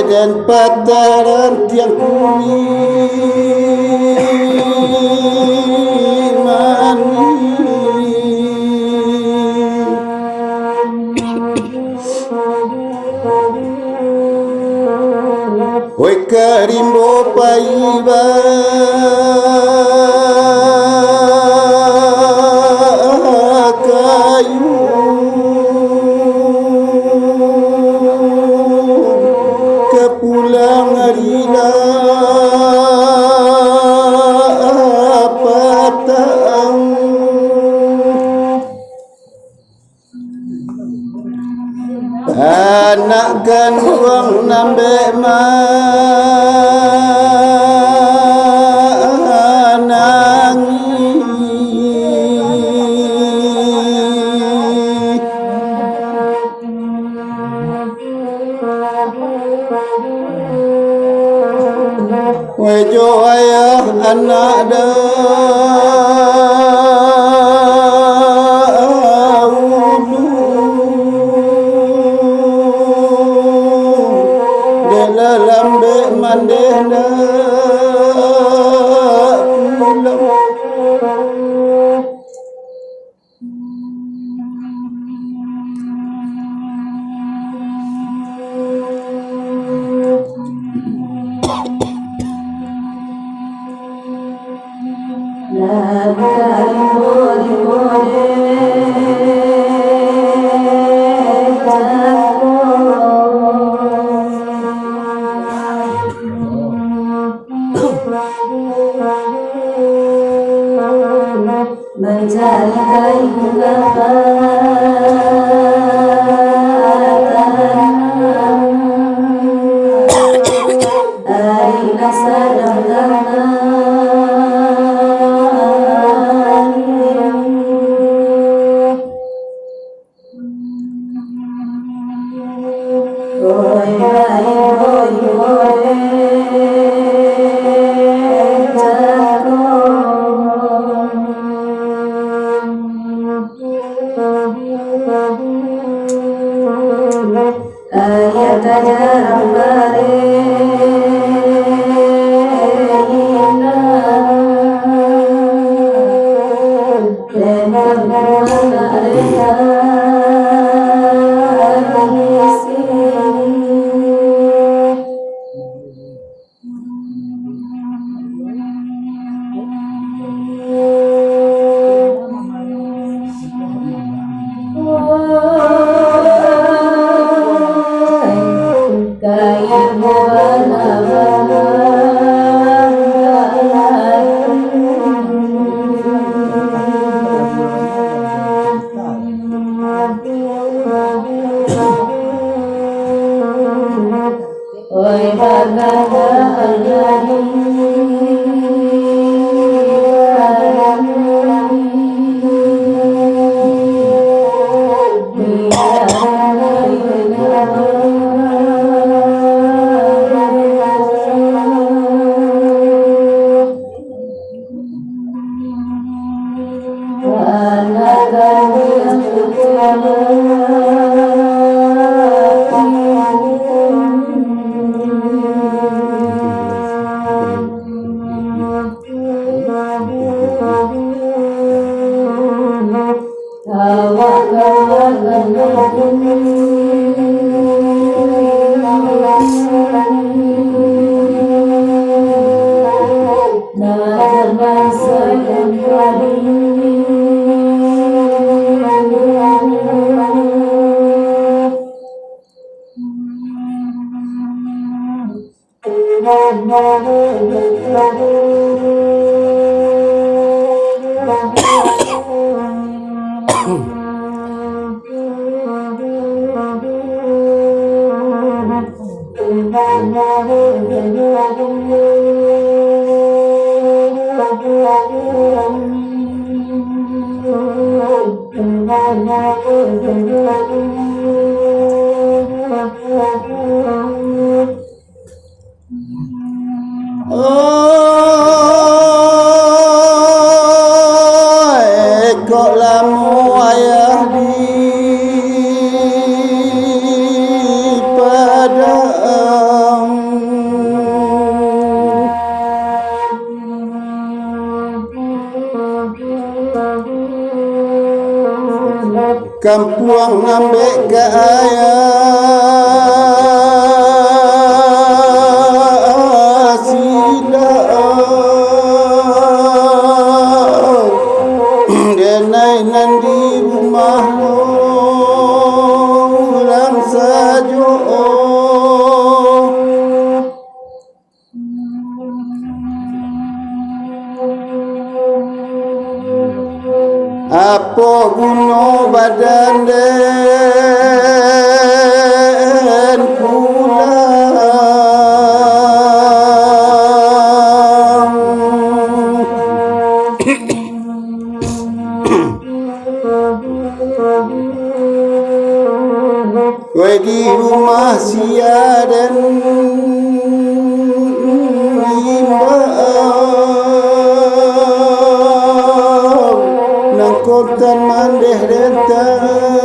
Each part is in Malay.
Dan pataran tiang kuningan oi karimbo paiba kayu pulang harina patang anak ganduang nambe wejo ayah anak Dawudu dela lambe mandenda pulang Kaya Kok lamu ayah di padang kampuang ngambek ke ayah silang denai nan di rumah orang sajo apa guna badan dan pulang kowe di rumah sia dan imbang nang kotan mandeh dentado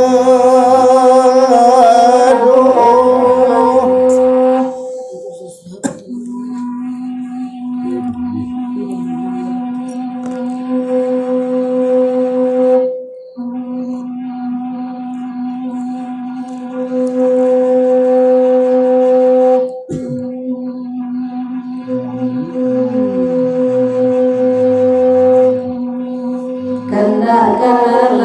Kena kami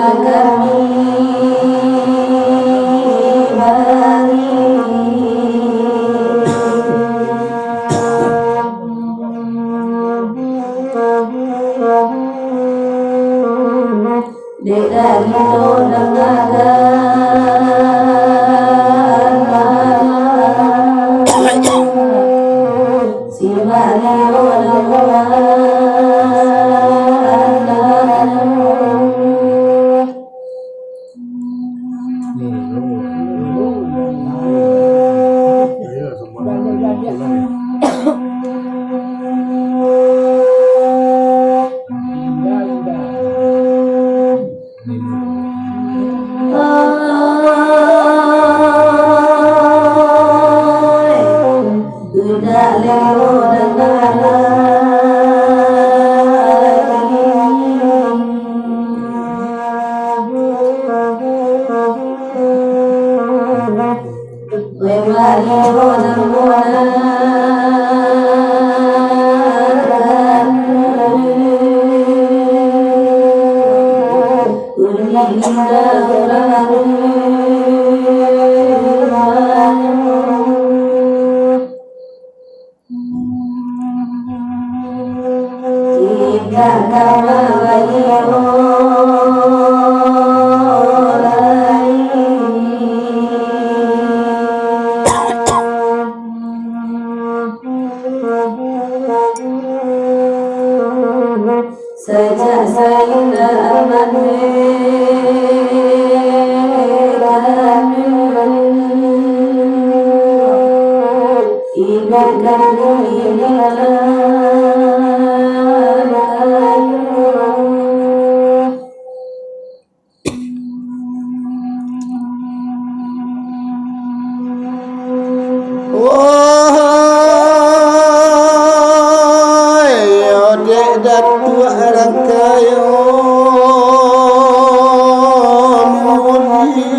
sejak saya datu arang kayo muli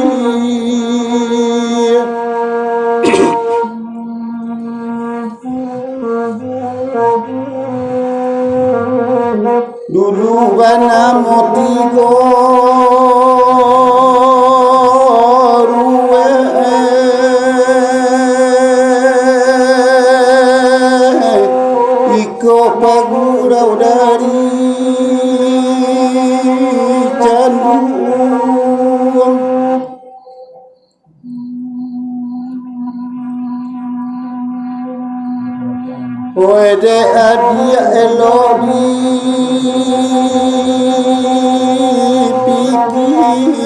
dulu bana motigo ruwe Wede adia elodi pikir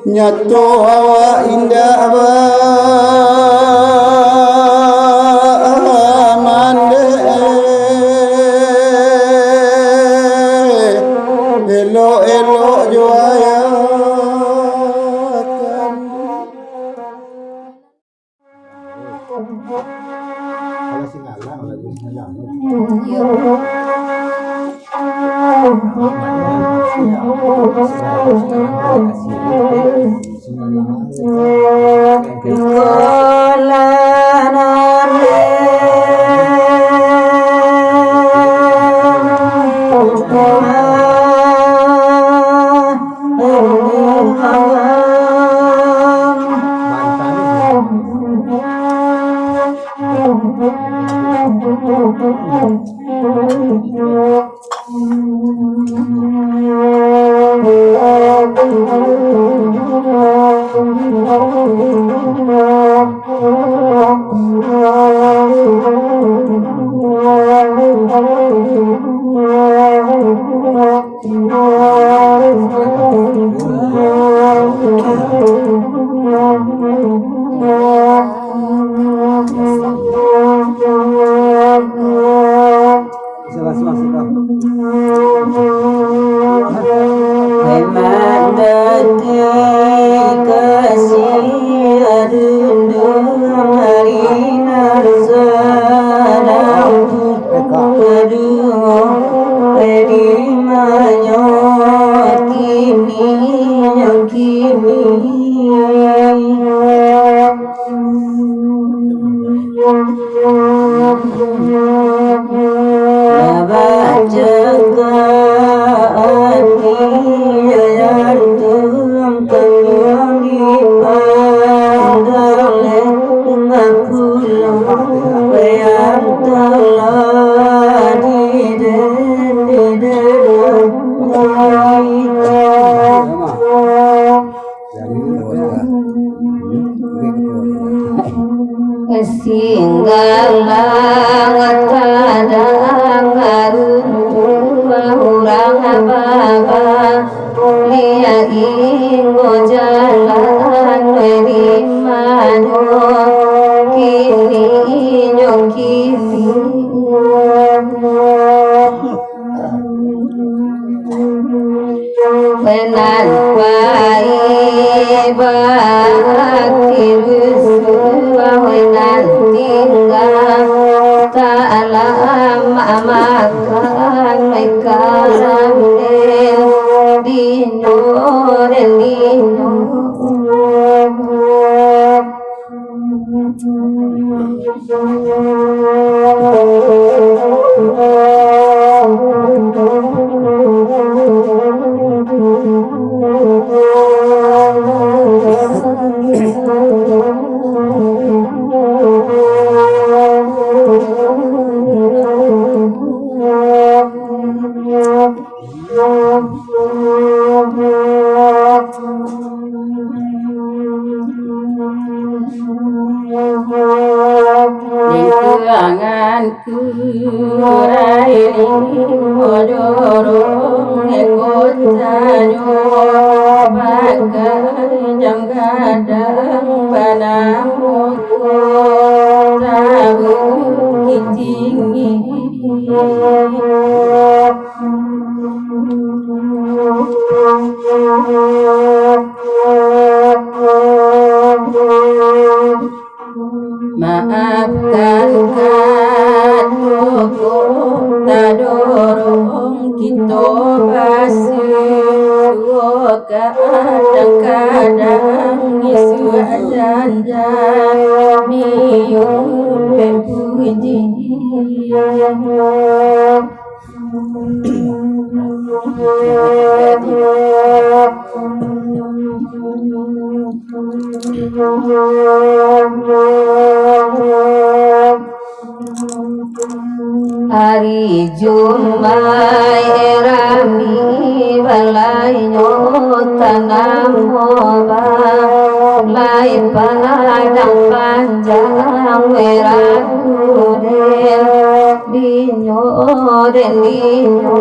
nyato hawa indah mande elo elo joayakan kalau singalang lagu singalang maafkan katuku tadorong kita basuh kadang-kadang isu janja niung berpuji Hari Jumat Rami balai tanam moba lai padang panjang merah kuden dinyo den dinyo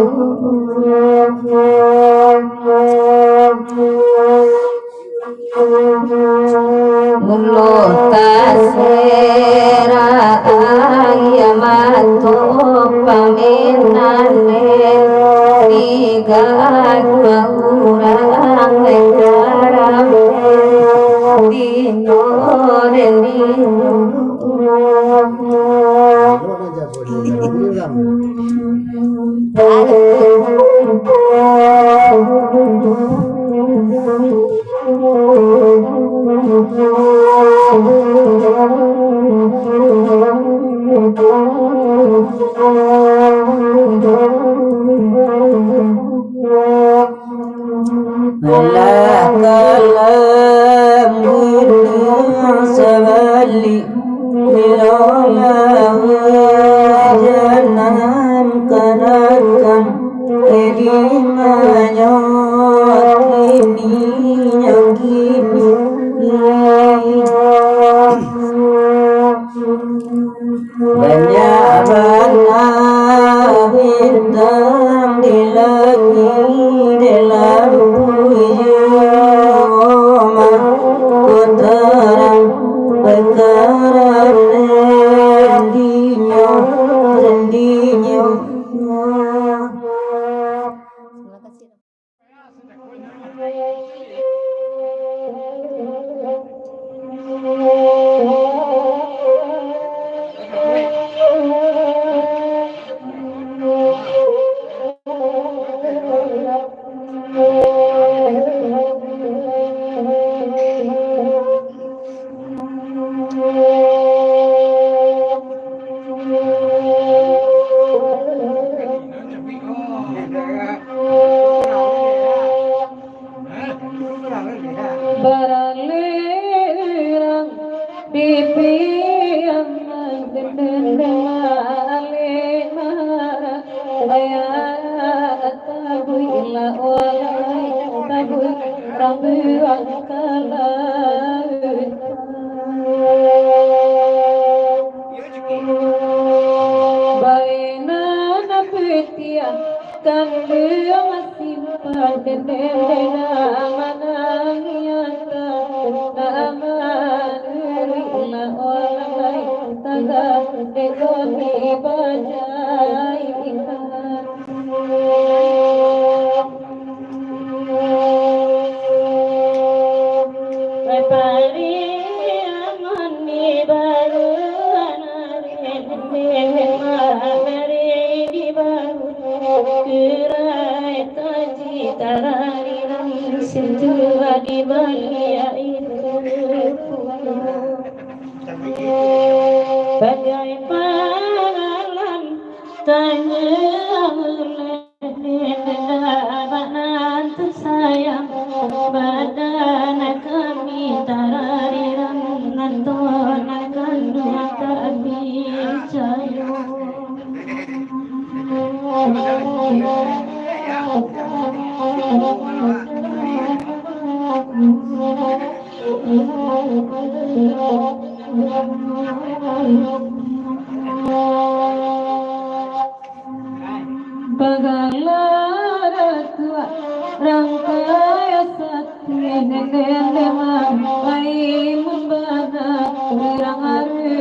mulut tasera ayamato paminanen tiga dua orang negaram dino den dino kalam gunung sebalik bilalah janam kanakan edimanya kini yang kini banyak banyak bintang di langit dalam puyuman kotoran bekaran rendinya rendinya. Baralirang pipi yang mendendali mara ayat tabuila walai tabu rambuan kalai baina napetia kandu simpan dendena manangiyata namanurila walai taga dekoni bajai Pari amani baru anare mare di baru kirai taji tarari ram sintu di balia itu bagai palam tanya banan tersayang badan kami tarariran nanton kandung kami cayo Bagaimana tua rangkaian satria nenek mai membana wirang are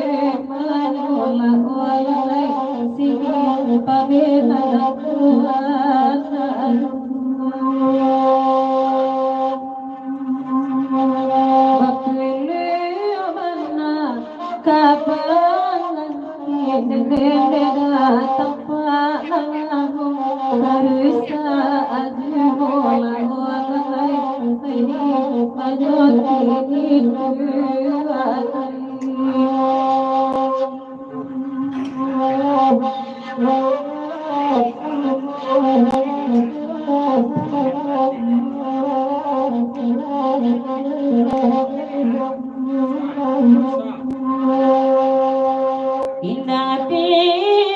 manola olai sini pamena Tuhan wakile mana kapangan nenek datang Harisa ajumola walai ini majoti Inati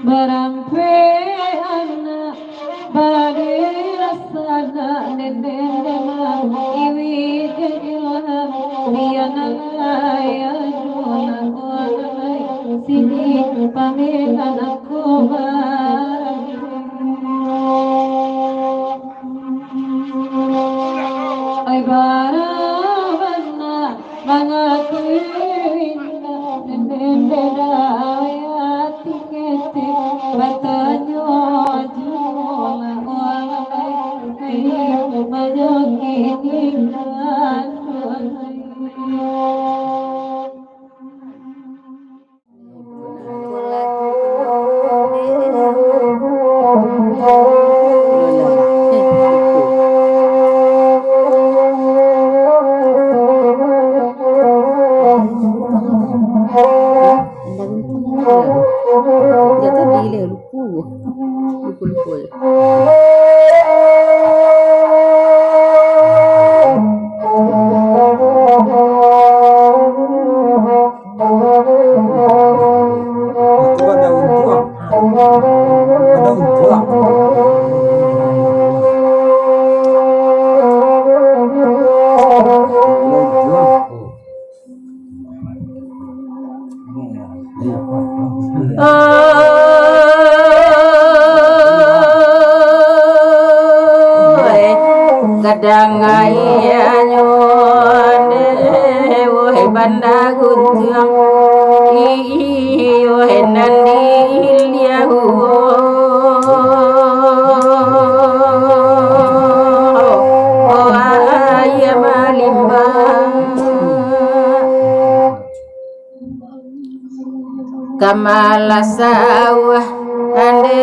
Barampe anak bagi rasana nedena iwi ilham biyanalaya jona onalai sini pamitan aku ay barabana mangakuinda nedena ayati kete batanyo jona onalai majoki nindan Jatuh di le lupu ya. Itu ada untuang. Ada untuang. Kadang ayah nyonde wohe banda guntiang iyo henandil dia oh ayah malimba kamala sawah ande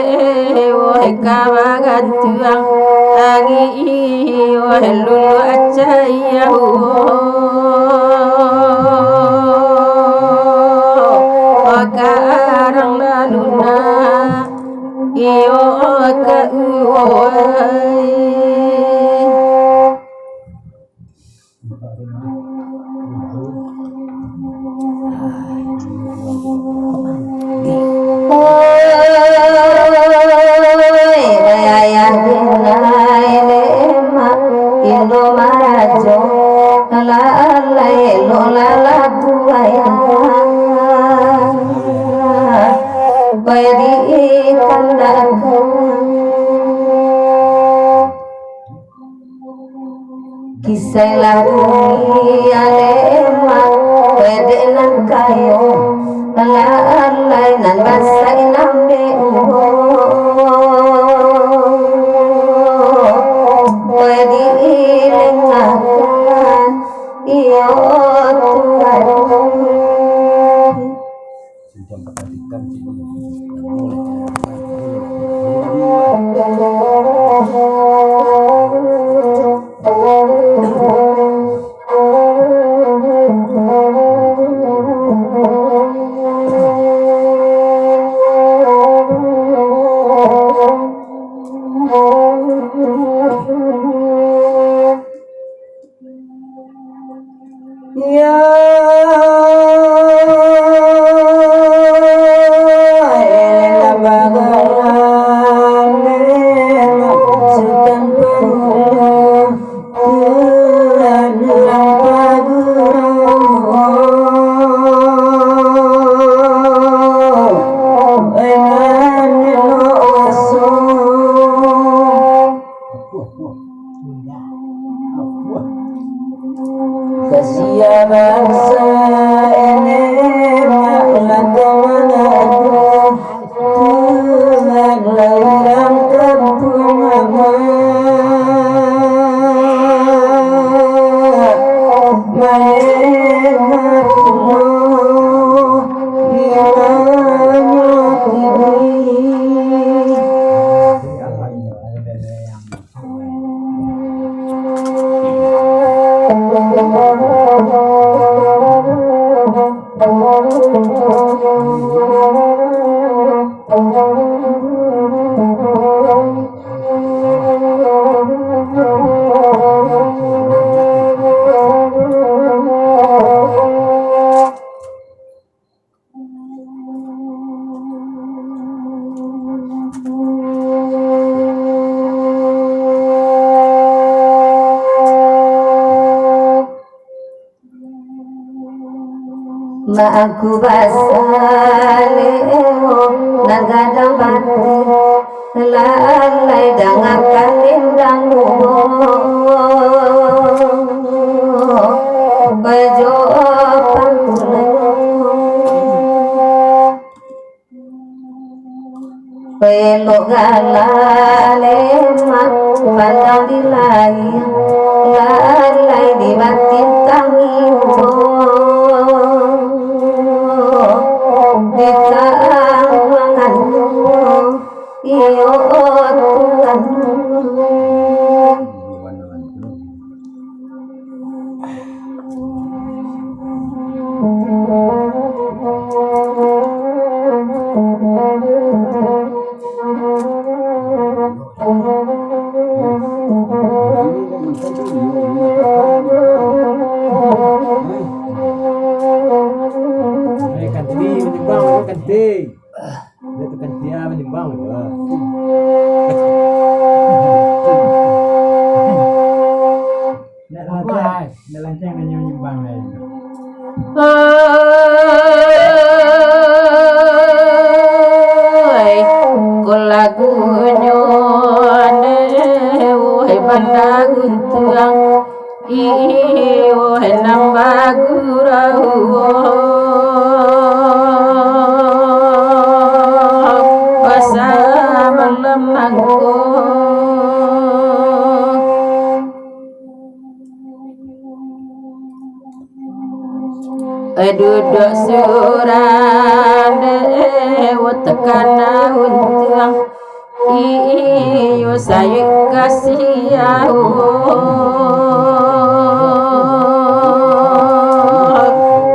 wohe kawagantuang agi wohe lulu acaya wakarang laluna iyo ka uwai Kisah dunia lema pede nan kayo lalai nan basa inambe pede ilengakan iyo Tuhan Sudah perhatikan aku basale nagadang batu lalai dangakan lindangmu bejo pelok galale mak pandang dilai lalai di batin tangimu di tanganmu iyo Tuhanmu. Kulagunya wahai bandang tuang wahai nambah gurau bersama lemangku duduk surang tekan untung iyo saya kasih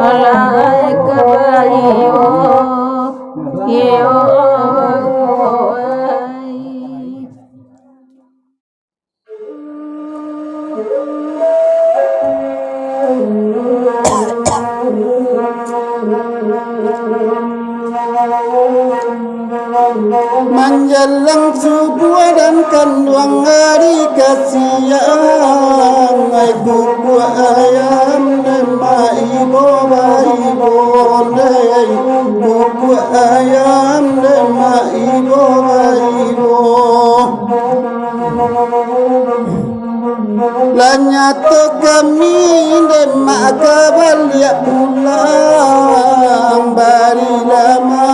alai kebayo iyo Menjelang subuh dan kanduang hari kasihan Ai kuku ayam nema ibo baibo Nei kuku ayam nema ibo baibo Lanyato kami nema kabalia pulang Bari lama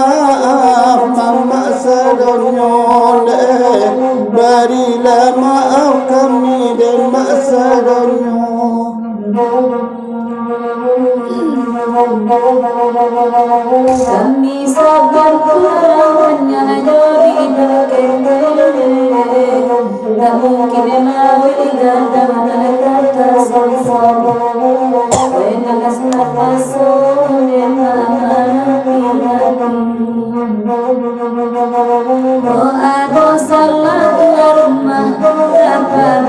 mama sadonyole Barilah maaf kami dan sadonyo Kami sabar kurangnya jadi tak mungkin lagi ganda kata sama Wenas napasun doa salat rumah dapat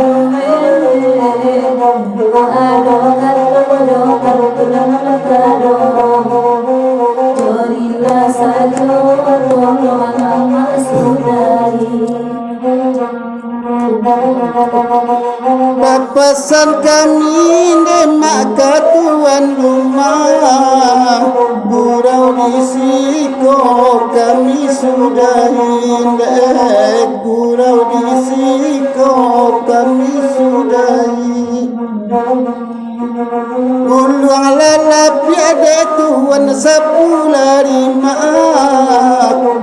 Bapasan kami demak tuan rumah Gurau disiko kami sudah indek Gurau disiko kami sudah Guluang lalap ada tuan sepuluh lima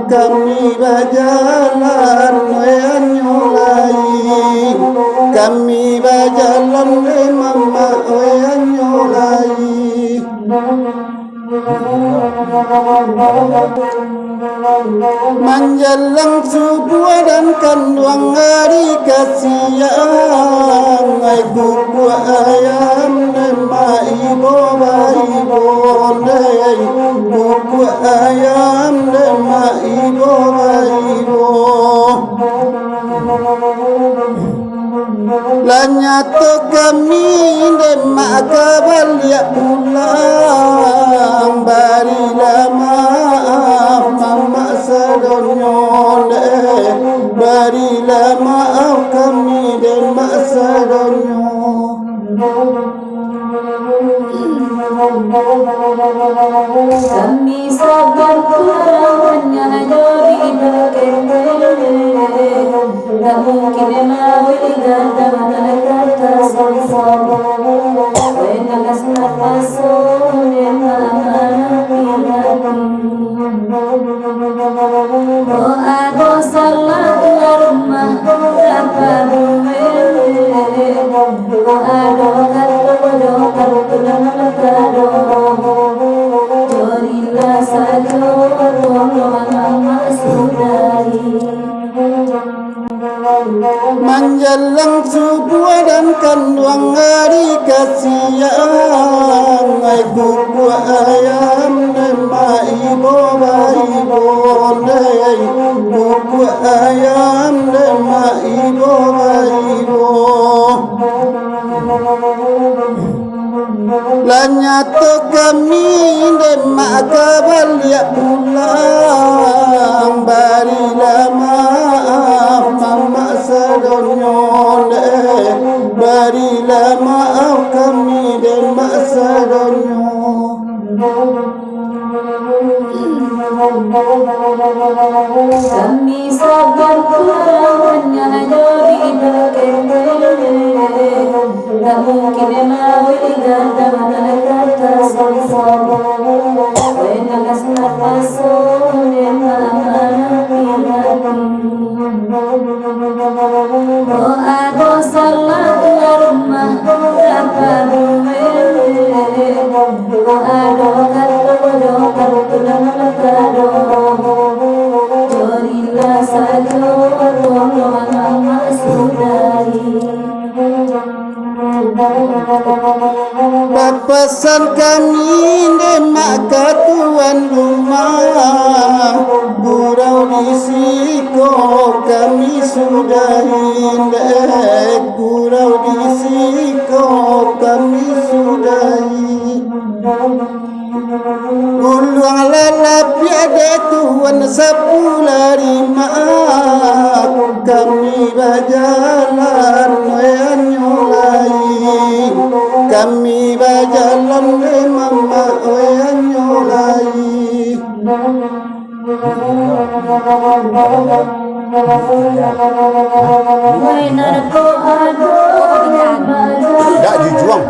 Kami berjalan yang nyulai Kami berjalan mama yang nyulai Menjelang subuh dan kanduang hari kasihan Ai kuku ayam nema ibo baibo Nei kuku ayam nema ibo baibo Lanyato kami demak kabalia pulang Barilah maaf mama sadonyole Barilah maaf kami demak sadonyo luang hari kasihan ai kuku ayam nema ibo ibo nei kuku ayam nema ibo ibo lanyato kami nema kabalia pulang bari lama mama sadonyo bari lama kami nema sadonyo kami sabar kurangnya jadi berkete tak mungkin mau digantang dengan kata sama-sama wenas napasun doa dosa rumah dapat doa doa tulang jadilah saja tolong sudari berpesan kami demak ke tuan rumah gurau disiko kami sudah indek gurau disiko kami sudah Guluang lalap ada tuan sepulari mak kami berjalan nyulai kami berjalan mama nyulai Tak dijuang.